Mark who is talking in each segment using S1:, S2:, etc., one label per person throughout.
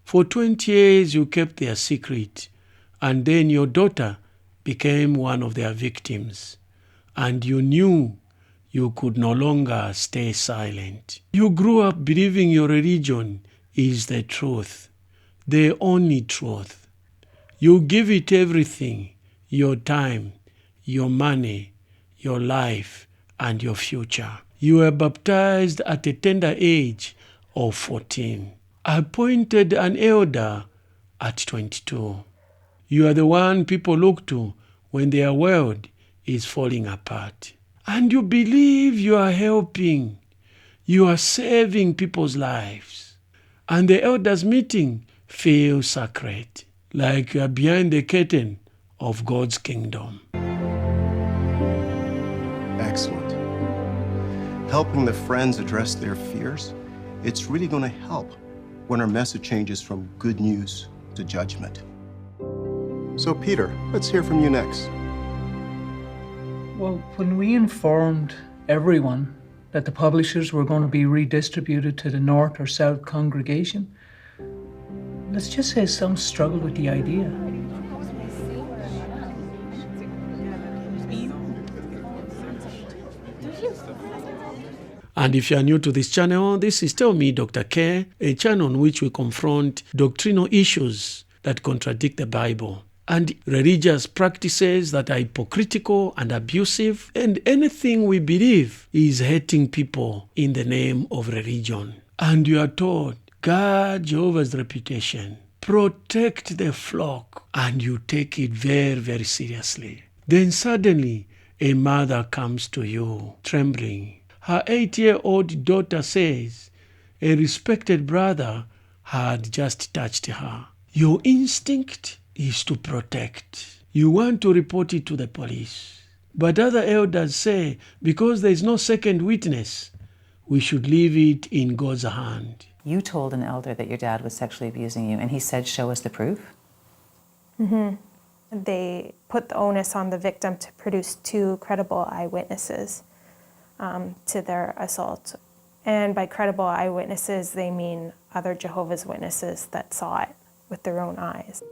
S1: For 20 years you kept their secret, and then your daughter became one of their victims, and you knew you could no longer stay silent. You grew up believing your religion is the truth, the only truth. You give it everything, your time, your money, your life, and your future. You were baptized at a tender age of 14. Appointed an elder at 22. You are the one people look to when their world is falling apart. And you believe you are helping, you are saving people's lives. And the elders' meeting feels sacred, like you are behind the curtain of God's kingdom.
S2: Excellent. Helping the friends address their fears, it's really going to help when our message changes from good news to judgment. So, Peter, let's hear from you next.
S3: Well, when we informed everyone that the publishers were going to be redistributed to the north or south congregation, let's just say some struggled with the idea.
S1: And if you are new to this channel, this is Tell Me Dr. K, a channel in which we confront doctrinal issues that contradict the Bible, and religious practices that are hypocritical and abusive, and anything we believe is hurting people in the name of religion. And you are told, guard Jehovah's reputation, protect the flock, and you take it very, very seriously. Then suddenly, a mother comes to you, trembling. Her 8-year-old daughter says a respected brother had just touched her. Your instinct is to protect. You want to report it to the police. But other elders say, because there is no second witness, we should leave it in God's hand.
S4: You told an elder that your dad was sexually abusing you, and he said, show us the proof?
S5: They put the onus on the victim to produce 2 credible eyewitnesses to their assault. And by credible eyewitnesses, they mean other Jehovah's Witnesses that saw it with their own eyes.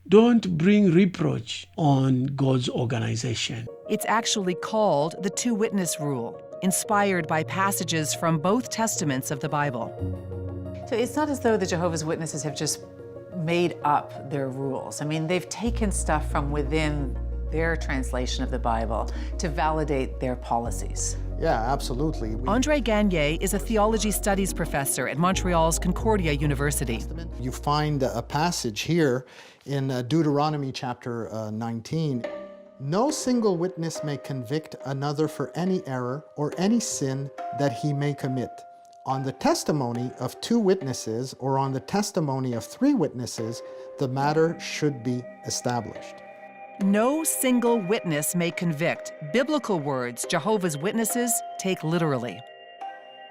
S1: Don't bring reproach on God's organization.
S6: It's actually called the two-witness rule, inspired by passages from both testaments of the Bible.
S4: So it's not as though the Jehovah's Witnesses have just made up their rules. I mean, they've taken stuff from within their translation of the Bible to validate their policies.
S7: Yeah, absolutely.
S6: André Gagné is a theology studies professor at Montreal's Concordia University.
S7: You find a passage here in Deuteronomy chapter 19. No single witness may convict another for any error or any sin that he may commit. On the testimony of 2 witnesses or on the testimony of 3 witnesses, the matter should be established.
S6: No single witness may convict. Biblical words Jehovah's Witnesses take literally.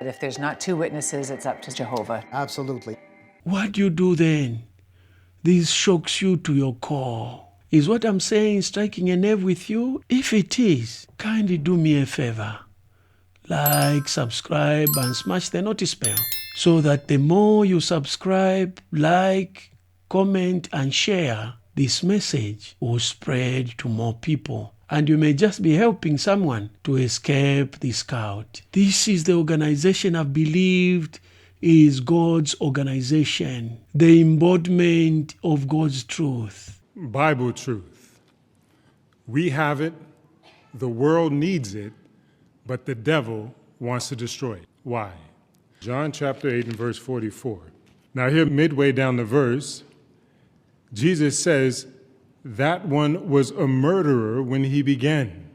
S4: But if there's not 2 witnesses, it's up to Jehovah.
S7: Absolutely.
S1: What do you do then? This shocks you to your core. Is what I'm saying striking a nerve with you? If it is, kindly do me a favor. Like, subscribe, and smash the notice bell so that the more you subscribe, like, comment, and share, this message will spread to more people, and you may just be helping someone to escape this cult. This is the organization I've believed is God's organization, the embodiment of God's truth.
S8: Bible truth. We have it, the world needs it, but the devil wants to destroy it. Why? John chapter 8 and verse 44. Now here, midway down the verse, Jesus says, that one was a murderer when he began,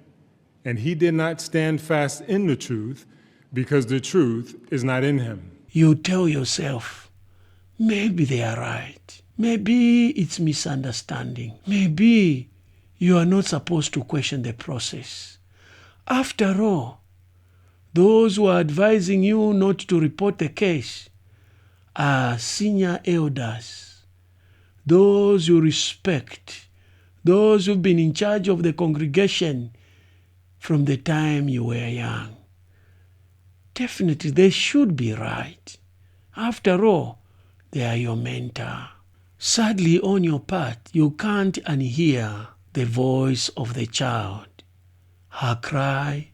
S8: and he did not stand fast in the truth because the truth is not in him.
S1: You tell yourself, maybe they are right. Maybe it's misunderstanding. Maybe you are not supposed to question the process. After all, those who are advising you not to report the case are senior elders, those you respect, those who've been in charge of the congregation from the time you were young. Definitely, they should be right. After all, they are your mentor. Sadly, on your part, you can't unhear the voice of the child, her cry,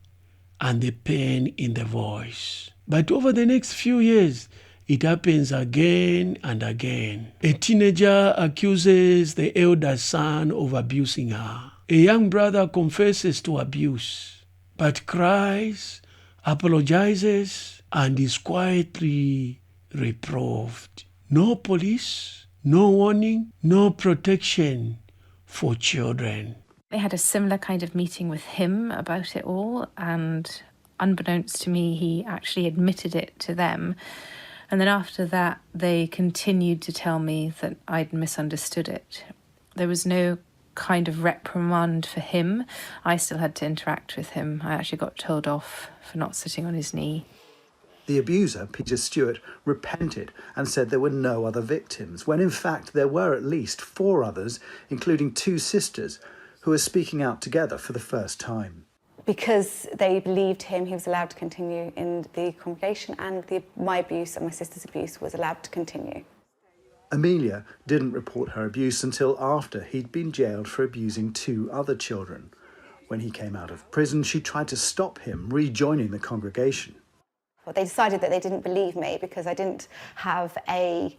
S1: and the pain in the voice. But over the next few years, it happens again and again. A teenager accuses the elder son of abusing her. A young brother confesses to abuse, but cries, apologizes, and is quietly reproved. No police, no warning, no protection for children.
S9: They had a similar kind of meeting with him about it all, and unbeknownst to me, he actually admitted it to them. And then after that, they continued to tell me that I'd misunderstood it. There was no kind of reprimand for him. I still had to interact with him. I actually got told off for not sitting on his knee.
S10: The abuser, Peter Stewart, repented and said there were no other victims, when in fact there were at least 4 others, including 2 sisters, who are speaking out together for the first time.
S11: Because they believed him, he was allowed to continue in the congregation, and my abuse and my sister's abuse was allowed to continue.
S10: Amelia didn't report her abuse until after he'd been jailed for abusing 2 other children. When he came out of prison, she tried to stop him rejoining the congregation.
S11: Well, they decided that they didn't believe me because I didn't have a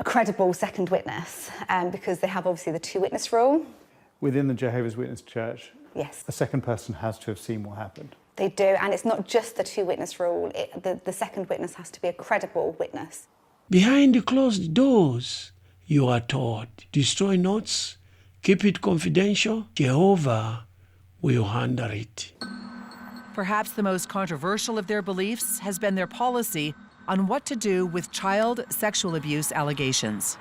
S11: credible second witness, because they have obviously the 2-witness rule.
S12: Within the Jehovah's Witness Church,
S11: yes,
S12: a second person has to have seen what happened.
S11: They do, and it's not just the 2-witness rule. The second witness has to be a credible witness.
S1: Behind closed doors, you are taught, destroy notes, keep it confidential. Jehovah will handle it.
S6: Perhaps the most controversial of their beliefs has been their policy on what to do with child sexual abuse allegations.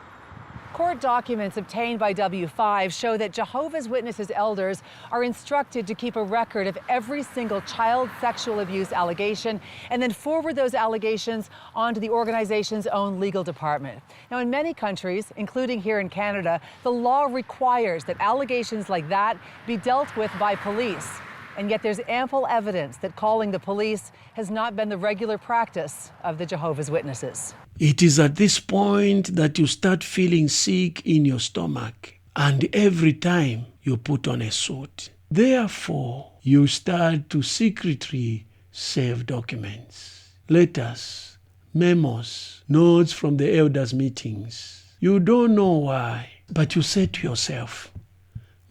S6: Court documents obtained by W5 show that Jehovah's Witnesses elders are instructed to keep a record of every single child sexual abuse allegation and then forward those allegations onto the organization's own legal department. Now, in many countries, including here in Canada, the law requires that allegations like that be dealt with by police. And yet there's ample evidence that calling the police has not been the regular practice of the Jehovah's Witnesses.
S1: It is at this point that you start feeling sick in your stomach, and every time you put on a suit. Therefore, you start to secretly save documents, letters, memos, notes from the elders' meetings. You don't know why, but you say to yourself,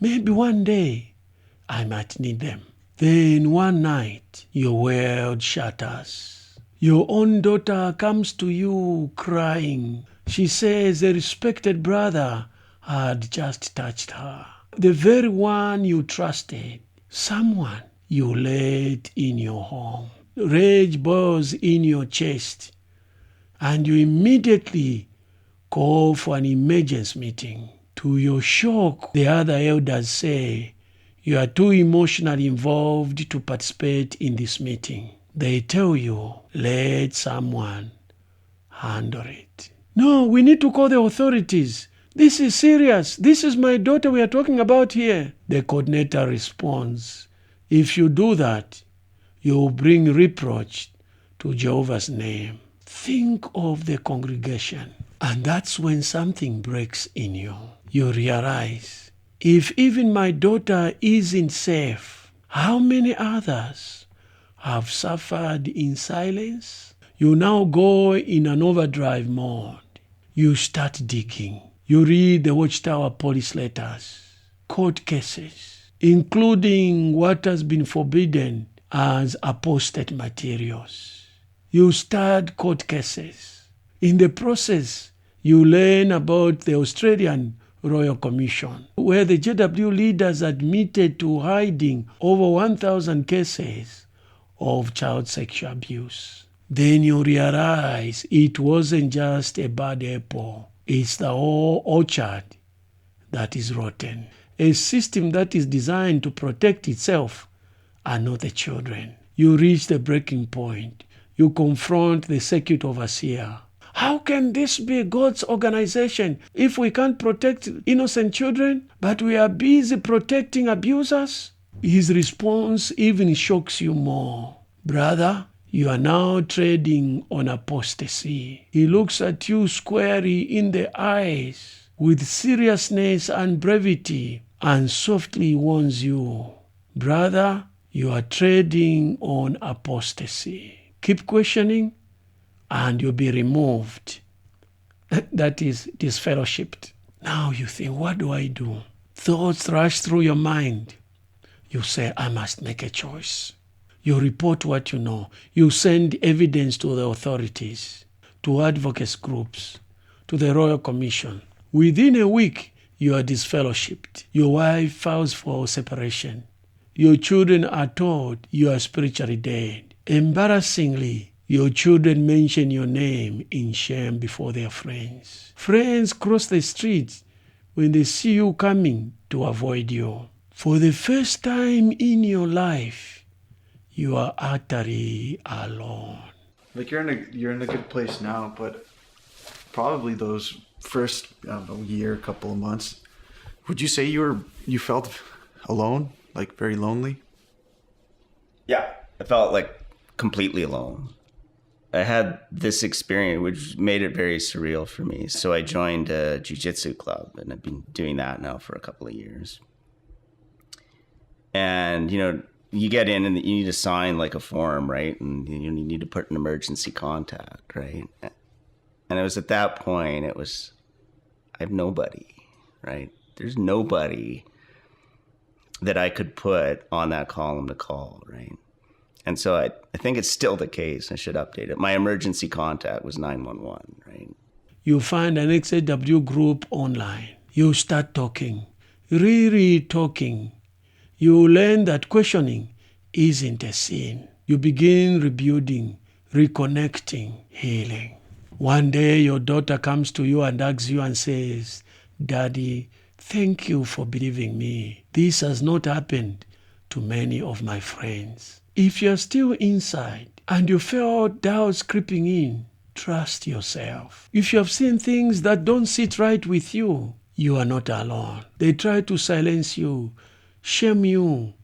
S1: maybe one day I might need them. Then one night, your world shatters. Your own daughter comes to you crying. She says a respected brother had just touched her. The very one you trusted, someone you let in your home. Rage boils in your chest, and you immediately call for an emergency meeting. To your shock, the other elders say, you are too emotionally involved to participate in this meeting. They tell you, let someone handle it. No, we need to call the authorities. This is serious. This is my daughter we are talking about here. The coordinator responds, if you do that, you will bring reproach to Jehovah's name. Think of the congregation. And that's when something breaks in you. You realize, if even my daughter isn't safe, how many others have suffered in silence? You now go in an overdrive mode. You start digging. You read the Watchtower police letters, court cases, including what has been forbidden as apostate materials. You start court cases. In the process, you learn about the Australian Royal Commission, where the JW leaders admitted to hiding over 1,000 cases of child sexual abuse. Then you realize it wasn't just a bad apple. It's the whole orchard that is rotten. A system that is designed to protect itself and not the children. You reach the breaking point. You confront the circuit overseer. How can this be God's organization if we can't protect innocent children, but we are busy protecting abusers? His response even shocks you more. Brother, You are now treading on apostasy. He looks at you squarely in the eyes with seriousness and brevity and softly warns you, brother, you are treading on apostasy. Keep questioning and you'll be removed. That is disfellowshipped. Now you think, what do I do? Thoughts rush through your mind. You say, I must make a choice. You report what you know. You send evidence to the authorities, to advocates groups, to the Royal Commission. Within a week, you are disfellowshipped. Your wife files for separation. Your children are told you are spiritually dead. Embarrassingly, your children mention your name in shame before their friends. Friends cross the streets when they see you coming to avoid you. For the first time in your life, you are utterly alone.
S13: Like you're in a good place now, but probably those first, year, couple of months, would you say you felt alone, like very lonely?
S14: Yeah, I felt like completely alone. I had this experience which made it very surreal for me. So I joined a jiu-jitsu club, and I've been doing that now for a couple of years. And, you get in and you need to sign like a form, right? And you need to put an emergency contact, right? And it was at that point, I have nobody, right? There's nobody that I could put on that column to call, right? And so I think it's still the case. I should update it. My emergency contact was 911, right?
S1: You find an ExJW group online. You start talking, really talking. You learn that questioning isn't a sin. You begin rebuilding, reconnecting, healing. One day your daughter comes to you and asks you and says, Daddy, thank you for believing me. This has not happened to many of my friends. If you're still inside and you feel doubts creeping in, trust yourself. If you have seen things that don't sit right with you, you are not alone. They try to silence you, shame you,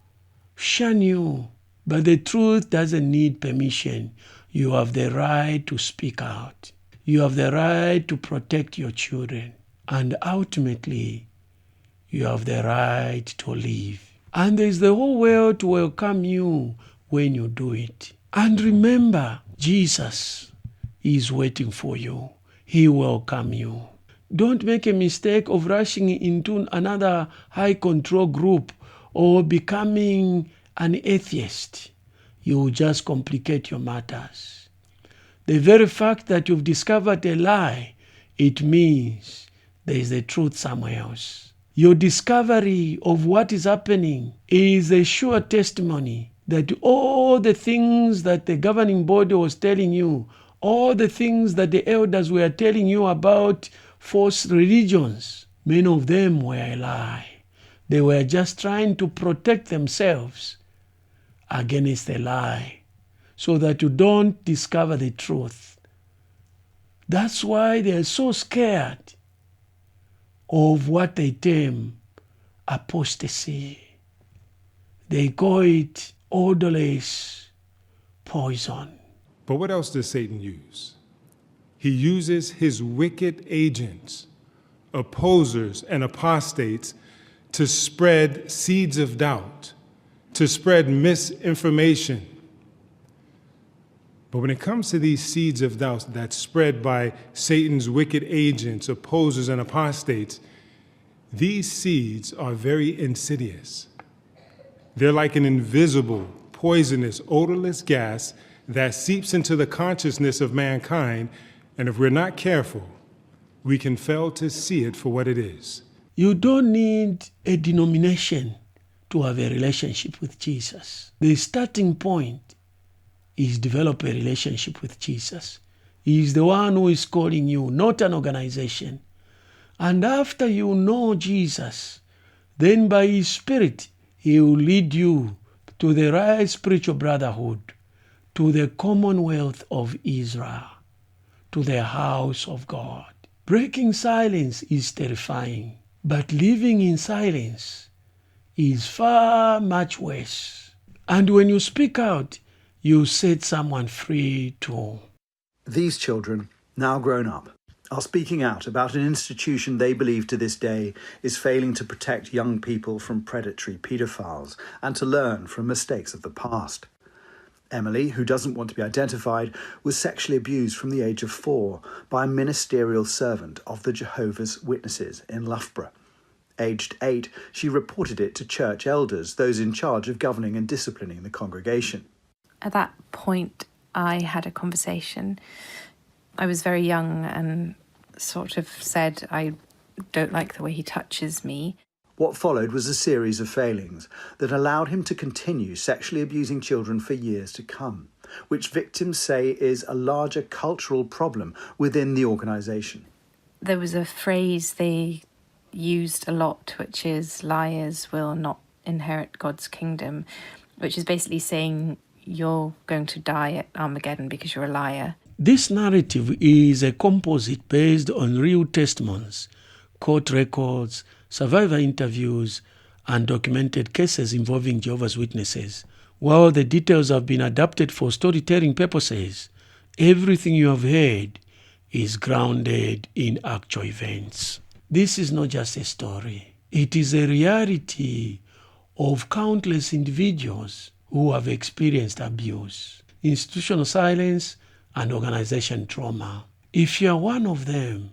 S1: shun you, but the truth doesn't need permission. You have the right to speak out. You have the right to protect your children. And ultimately, you have the right to live. And there's the whole world to welcome you when you do it. And remember, Jesus is waiting for you. He will welcome you. Don't make a mistake of rushing into another high control group or becoming an atheist. You will just complicate your matters. The very fact that you've discovered a lie, it means there is the truth somewhere else. Your discovery of what is happening is a sure testimony that all the things that the governing body was telling you, all the things that the elders were telling you about false religions, many of them were a lie. They were just trying to protect themselves against a lie so that you don't discover the truth. That's why they are so scared of what they term apostasy. They call it odorless poison.
S8: But what else does Satan use? He uses his wicked agents, opposers and apostates, to spread seeds of doubt, to spread misinformation. But when it comes to these seeds of doubt that's spread by Satan's wicked agents, opposers, and apostates, these seeds are very insidious. They're like an invisible, poisonous, odorless gas that seeps into the consciousness of mankind, and if we're not careful, we can fail to see it for what it is.
S1: You don't need a denomination to have a relationship with Jesus. The starting point is develop a relationship with Jesus. He is the one who is calling you, not an organization. And after you know Jesus, then by His Spirit, He will lead you to the right spiritual brotherhood, to the commonwealth of Israel, to the house of God. Breaking silence is terrifying, but living in silence is far much worse. And when you speak out, you set someone free too.
S10: These children, now grown up, are speaking out about an institution they believe to this day is failing to protect young people from predatory paedophiles and to learn from mistakes of the past. Emily, who doesn't want to be identified, was sexually abused from the age of 4 by a ministerial servant of the Jehovah's Witnesses in Loughborough. Aged 8, she reported it to church elders, those in charge of governing and disciplining the congregation.
S9: At that point, I had a conversation. I was very young and sort of said, I don't like the way he touches me.
S10: What followed was a series of failings that allowed him to continue sexually abusing children for years to come, which victims say is a larger cultural problem within the organisation.
S9: There was a phrase they used a lot, which is liars will not inherit God's kingdom, which is basically saying you're going to die at Armageddon because you're a liar.
S1: This narrative is a composite based on real testimonies, court records, survivor interviews, and documented cases involving Jehovah's Witnesses. While the details have been adapted for storytelling purposes, everything you have heard is grounded in actual events. This is not just a story. It is a reality of countless individuals who have experienced abuse, institutional silence, and organization trauma. If you are one of them,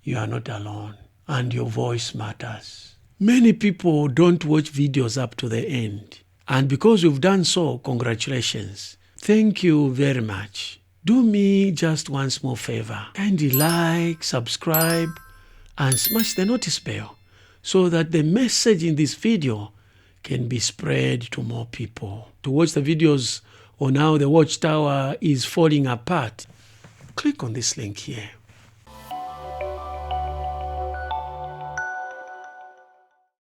S1: you are not alone, and your voice matters. Many people don't watch videos up to the end, and because you've done so, congratulations. Thank you very much. Do me just one small favor. Kindly like, subscribe, and smash the notice bell so that the message in this video can be spread to more people. To watch the videos on how the Watchtower is falling apart, click on this link here.